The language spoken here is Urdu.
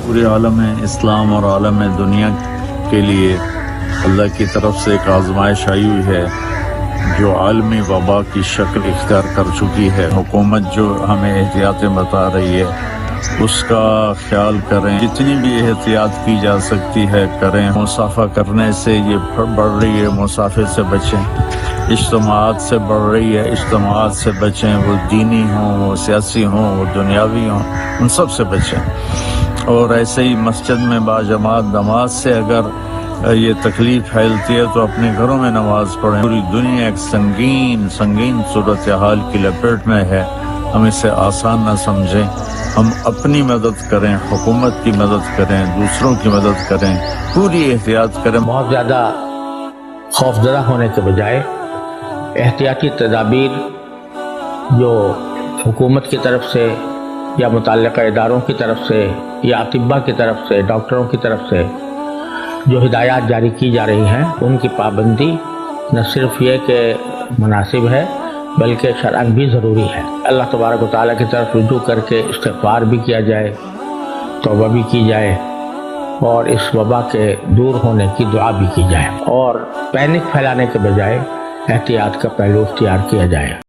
پورے عالم اسلام اور عالم دنیا کے لیے اللہ کی طرف سے ایک آزمائش آئی ہوئی ہے جو عالمی وبا کی شکل اختیار کر چکی ہے۔ حکومت جو ہمیں احتیاطیں بتا رہی ہے اس کا خیال کریں، جتنی بھی احتیاط کی جا سکتی ہے کریں۔ مسافہ کرنے سے یہ بڑھ رہی ہے، مسافے سے بچیں۔ اجتماعات سے بڑھ رہی ہے، اجتماعات سے بچیں، وہ دینی ہوں، وہ سیاسی ہوں، وہ دنیاوی ہوں، ان سب سے بچیں۔ اور ایسے ہی مسجد میں باجماعت نماز سے اگر یہ تکلیف پھیلتی ہے تو اپنے گھروں میں نماز پڑھیں۔ پوری دنیا ایک سنگین صورتحال کی لپیٹ میں ہے، ہم اسے آسان نہ سمجھیں۔ ہم اپنی مدد کریں، حکومت کی مدد کریں، دوسروں کی مدد کریں، پوری احتیاط کریں۔ بہت زیادہ خوفزدہ ہونے کے بجائے احتیاطی تدابیر جو حکومت کی طرف سے یا متعلقہ اداروں کی طرف سے یا اطباء کی طرف سے، ڈاکٹروں کی طرف سے جو ہدایات جاری کی جا رہی ہیں ان کی پابندی نہ صرف یہ کہ مناسب ہے بلکہ شرعاً بھی ضروری ہے۔ اللہ تبارک و تعالیٰ کی طرف رجوع کر کے استغفار بھی کیا جائے، توبہ بھی کی جائے اور اس وبا کے دور ہونے کی دعا بھی کی جائے، اور پینک پھیلانے کے بجائے احتیاط کا پہلو اختیار کیا جائے۔